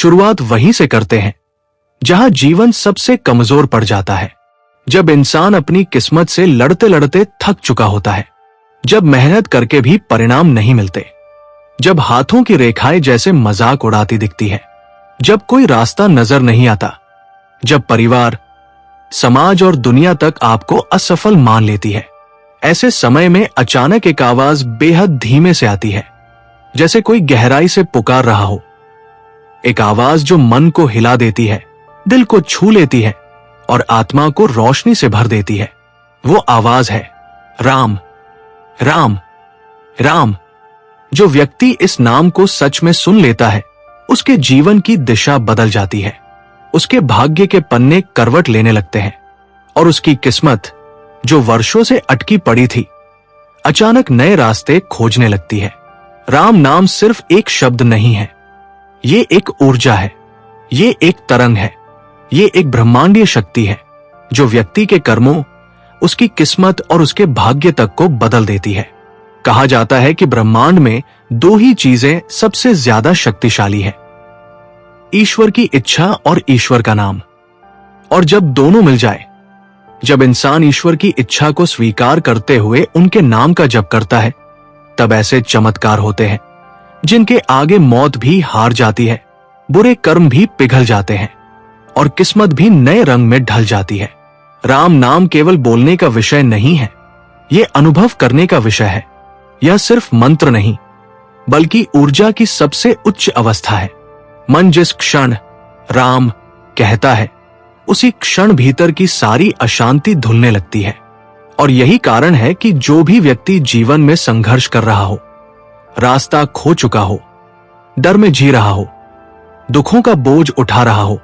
शुरुआत वहीं से करते हैं जहां जीवन सबसे कमजोर पड़ जाता है, जब इंसान अपनी किस्मत से लड़ते लड़ते थक चुका होता है, जब मेहनत करके भी परिणाम नहीं मिलते, जब हाथों की रेखाएं जैसे मजाक उड़ाती दिखती है, जब कोई रास्ता नजर नहीं आता, जब परिवार, समाज और दुनिया तक आपको असफल मान लेती है। ऐसे समय में अचानक एक आवाज बेहद धीमे से आती है, जैसे कोई गहराई से पुकार रहा हो। एक आवाज जो मन को हिला देती है, दिल को छू लेती है और आत्मा को रोशनी से भर देती है। वो आवाज है राम, राम, राम। जो व्यक्ति इस नाम को सच में सुन लेता है, उसके जीवन की दिशा बदल जाती है, उसके भाग्य के पन्ने करवट लेने लगते हैं और उसकी किस्मत, जो वर्षों से अटकी पड़ी थी, अचानक नए रास्ते खोजने लगती है। राम नाम सिर्फ एक शब्द नहीं है, ये एक ऊर्जा है, ये एक तरंग है, ये एक ब्रह्मांडीय शक्ति है जो व्यक्ति के कर्मों, उसकी किस्मत और उसके भाग्य तक को बदल देती है। कहा जाता है कि ब्रह्मांड में दो ही चीजें सबसे ज्यादा शक्तिशाली है, ईश्वर की इच्छा और ईश्वर का नाम। और जब दोनों मिल जाए, जब इंसान ईश्वर की इच्छा को स्वीकार करते हुए उनके नाम का जप करता है, तब ऐसे चमत्कार होते हैं जिनके आगे मौत भी हार जाती है, बुरे कर्म भी पिघल जाते हैं और किस्मत भी नए रंग में ढल जाती है। राम नाम केवल बोलने का विषय नहीं है, यह अनुभव करने का विषय है। यह सिर्फ मंत्र नहीं, बल्कि ऊर्जा की सबसे उच्च अवस्था है। मन जिस क्षण राम कहता है, उसी क्षण भीतर की सारी अशांति धुलने लगती है। और यही कारण है कि जो भी व्यक्ति जीवन में संघर्ष कर रहा हो, रास्ता खो चुका हो, डर में जी रहा हो, दुखों का बोझ उठा रहा हो,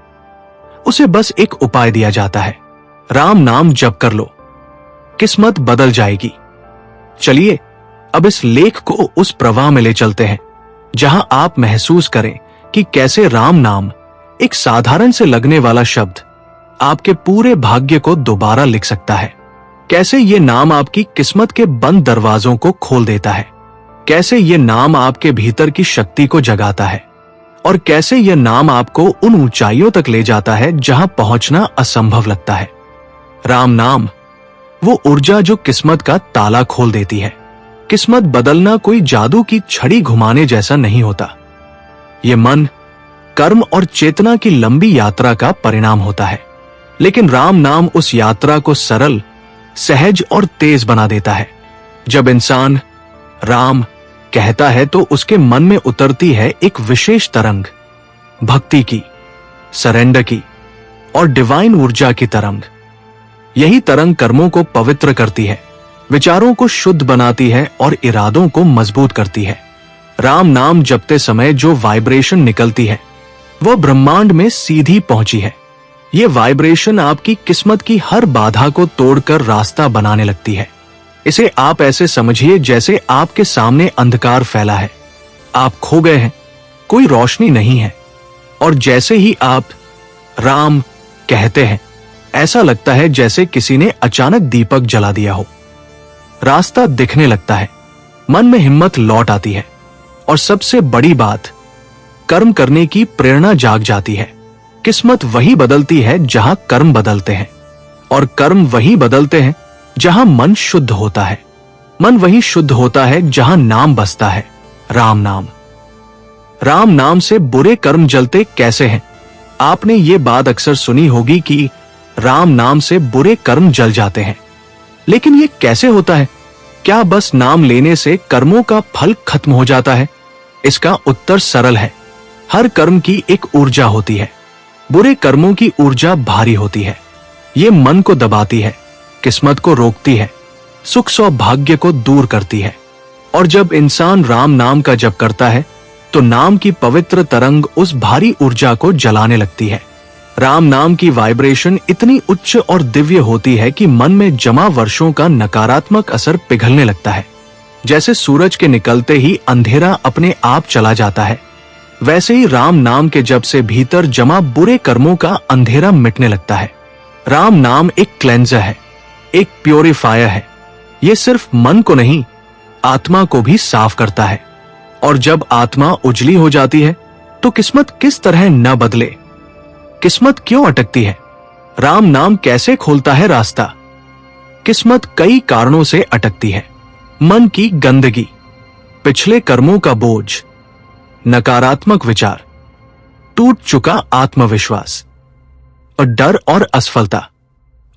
उसे बस एक उपाय दिया जाता है, राम नाम जप कर लो, किस्मत बदल जाएगी। चलिए अब इस लेख को उस प्रवाह में ले चलते हैं जहां आप महसूस करें कि कैसे राम नाम, एक साधारण से लगने वाला शब्द, आपके पूरे भाग्य को दोबारा लिख सकता है। कैसे ये नाम आपकी किस्मत के बंद दरवाजों को खोल देता है, कैसे ये नाम आपके भीतर की शक्ति को जगाता है और कैसे ये नाम आपको उन ऊंचाइयों तक ले जाता है जहां पहुंचना असंभव लगता है। राम नाम वो ऊर्जा जो किस्मत का ताला खोल देती है। किस्मत बदलना कोई जादू की छड़ी घुमाने जैसा नहीं होता, ये मन, कर्म और चेतना की लंबी यात्रा का परिणाम होता है। लेकिन राम नाम उस यात्रा को सरल, सहज और तेज बना देता है। जब इंसान राम कहता है तो उसके मन में उतरती है एक विशेष तरंग, भक्ति की, सरेंडर की और डिवाइन ऊर्जा की तरंग। यही तरंग कर्मों को पवित्र करती है, विचारों को शुद्ध बनाती है और इरादों को मजबूत करती है। राम नाम जपते समय जो वाइब्रेशन निकलती है, वह ब्रह्मांड में सीधी पहुंची है। ये वाइब्रेशन आपकी किस्मत की हर बाधा को तोड़कर रास्ता बनाने लगती है। इसे आप ऐसे समझिए जैसे आपके सामने अंधकार फैला है, आप खो गए हैं, कोई रोशनी नहीं है, और जैसे ही आप राम कहते हैं, ऐसा लगता है जैसे किसी ने अचानक दीपक जला दिया हो। रास्ता दिखने लगता है, मन में हिम्मत लौट आती है और सबसे बड़ी बात, कर्म करने की प्रेरणा जाग जाती है। किस्मत वही बदलती है जहां कर्म बदलते हैं, और कर्म वही बदलते हैं जहां मन शुद्ध होता है। मन वही शुद्ध होता है जहां नाम बसता है, राम नाम। राम नाम से बुरे कर्म जलते कैसे हैं? आपने ये बात अक्सर सुनी होगी कि राम नाम से बुरे कर्म जल जाते हैं, लेकिन ये कैसे होता है? क्या बस नाम लेने से कर्मों का फल खत्म हो जाता है? इसका उत्तर सरल है, हर कर्म की एक ऊर्जा होती है। बुरे कर्मों की ऊर्जा भारी होती है, ये मन को दबाती है, किस्मत को रोकती है, सुख सौभाग्य को दूर करती है। और जब इंसान राम नाम का जप करता है, तो नाम की पवित्र तरंग उस भारी ऊर्जा को जलाने लगती है। राम नाम की वाइब्रेशन इतनी उच्च और दिव्य होती है कि मन में जमा वर्षों का नकारात्मक असर पिघलने लगता है। जैसे सूरज के निकलते ही अंधेरा अपने आप चला जाता है, वैसे ही राम नाम के जप से भीतर जमा बुरे कर्मों का अंधेरा मिटने लगता है। राम नाम एक क्लेंजर है, एक प्योरीफायर है। ये सिर्फ मन को नहीं, आत्मा को भी साफ करता है। और जब आत्मा उजली हो जाती है, तो किस्मत किस तरह न बदले? किस्मत क्यों अटकती है? राम नाम कैसे खोलता है रास्ता? किस्मत कई कारणों से अटकती है। मन की गंदगी, पिछले कर्मों का बोझ, नकारात्मक विचार, टूट चुका आत्मविश्वास और डर और असफलता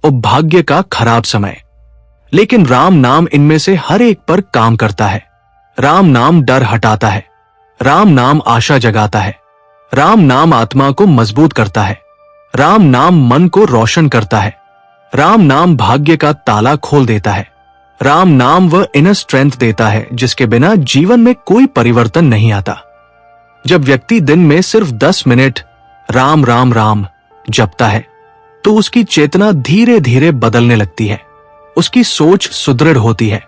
और भाग्य का खराब समय। लेकिन राम नाम इनमें से हर एक पर काम करता है। राम नाम डर हटाता है, राम नाम आशा जगाता है, राम नाम आत्मा को मजबूत करता है, राम नाम मन को रोशन करता है, राम नाम भाग्य का ताला खोल देता है, राम नाम वह इनर स्ट्रेंथ देता है जिसके बिना जीवन में कोई परिवर्तन नहीं आता। जब व्यक्ति दिन में सिर्फ 10 मिनट राम राम राम जपता है तो उसकी चेतना धीरे धीरे बदलने लगती है, उसकी सोच सुदृढ़ होती है,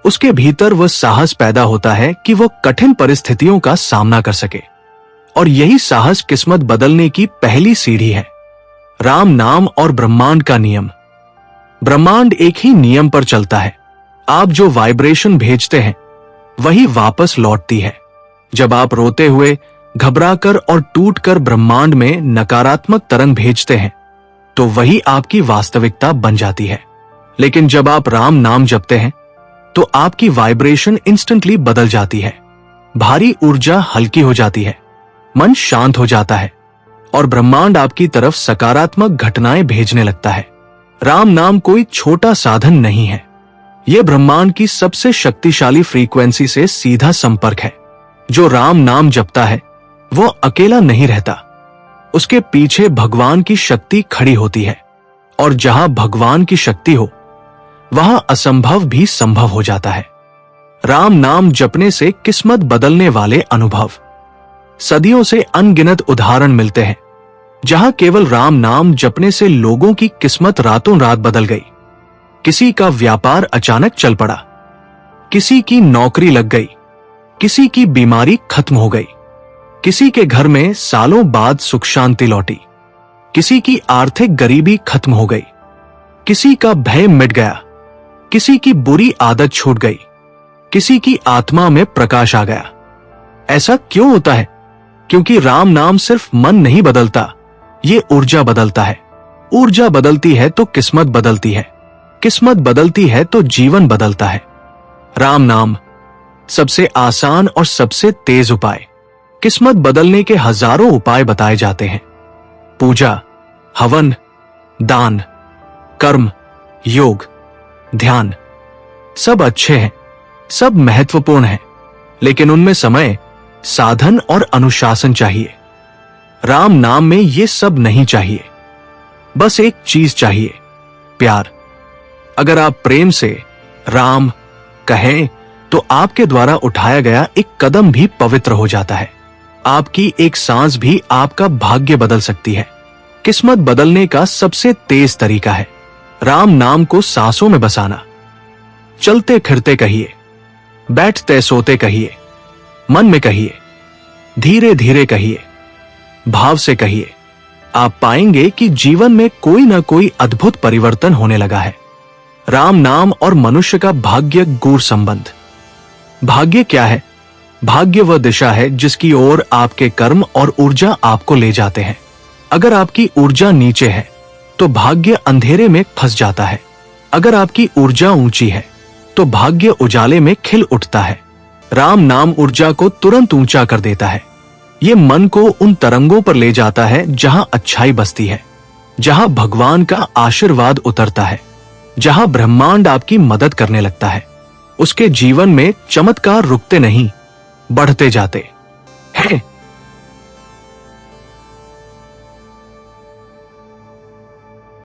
उसके भीतर वह साहस पैदा होता है कि वह कठिन परिस्थितियों का सामना कर सके। और यही साहस किस्मत बदलने की पहली सीढ़ी है। राम नाम और ब्रह्मांड का नियम। ब्रह्मांड एक ही नियम पर चलता है। आप जो वाइब्रेशन भेजते हैं वही वापस लौटती है। जब आप रोते हुए, घबराकर और टूटकर ब्रह्मांड में नकारात्मक तरंग भेजते हैं तो वही आपकी वास्तविकता बन जाती है। लेकिन जब आप राम नाम जपते हैं तो आपकी वाइब्रेशन इंस्टेंटली बदल जाती है। भारी ऊर्जा हल्की हो जाती है, मन शांत हो जाता है और ब्रह्मांड आपकी तरफ सकारात्मक घटनाएं भेजने लगता है। राम नाम कोई छोटा साधन नहीं है, यह ब्रह्मांड की सबसे शक्तिशाली फ्रीक्वेंसी से सीधा संपर्क है। जो राम नाम जपता है वो अकेला नहीं रहता, उसके पीछे भगवान की शक्ति खड़ी होती है। और जहां भगवान की शक्ति हो वहां असंभव भी संभव हो जाता है। राम नाम जपने से किस्मत बदलने वाले अनुभव। सदियों से अनगिनत उदाहरण मिलते हैं जहां केवल राम नाम जपने से लोगों की किस्मत रातों रात बदल गई। किसी का व्यापार अचानक चल पड़ा, किसी की नौकरी लग गई, किसी की बीमारी खत्म हो गई, किसी के घर में सालों बाद सुख शांति लौटी, किसी की आर्थिक गरीबी खत्म हो गई, किसी का भय मिट गया, किसी की बुरी आदत छूट गई, किसी की आत्मा में प्रकाश आ गया। ऐसा क्यों होता है? क्योंकि राम नाम सिर्फ मन नहीं बदलता, ये ऊर्जा बदलता है। ऊर्जा बदलती है तो किस्मत बदलती है, किस्मत बदलती है तो जीवन बदलता है। राम नाम सबसे आसान और सबसे तेज उपाय। किस्मत बदलने के हजारों उपाय बताए जाते हैं। पूजा, हवन, दान, कर्म, योग, ध्यान, सब अच्छे हैं, सब महत्वपूर्ण हैं, लेकिन उनमें समय, साधन और अनुशासन चाहिए। राम नाम में ये सब नहीं चाहिए, बस एक चीज चाहिए, प्यार। अगर आप प्रेम से राम कहें तो आपके द्वारा उठाया गया एक कदम भी पवित्र हो जाता है। आपकी एक सांस भी आपका भाग्य बदल सकती है। किस्मत बदलने का सबसे तेज तरीका है राम नाम को सांसों में बसाना। चलते फिरते कहिए, बैठते सोते कहिए, मन में कहिए, धीरे धीरे कहिए, भाव से कहिए। आप पाएंगे कि जीवन में कोई ना कोई अद्भुत परिवर्तन होने लगा है। राम नाम और मनुष्य का भाग्य गूढ़ संबंध। भाग्य क्या है? भाग्य वह दिशा है जिसकी ओर आपके कर्म और ऊर्जा आपको ले जाते हैं। अगर आपकी ऊर्जा नीचे है तो भाग्य अंधेरे में फंस जाता है। अगर आपकी ऊर्जा ऊंची है तो भाग्य उजाले में खिल उठता है। राम नाम ऊर्जा को तुरंत ऊंचा कर देता है। ये मन को उन तरंगों पर ले जाता है जहां अच्छाई बसती है, जहां भगवान का आशीर्वाद उतरता है, जहां ब्रह्मांड आपकी मदद करने लगता है। उसके जीवन में चमत्कार रुकते नहीं, बढ़ते जाते हैं।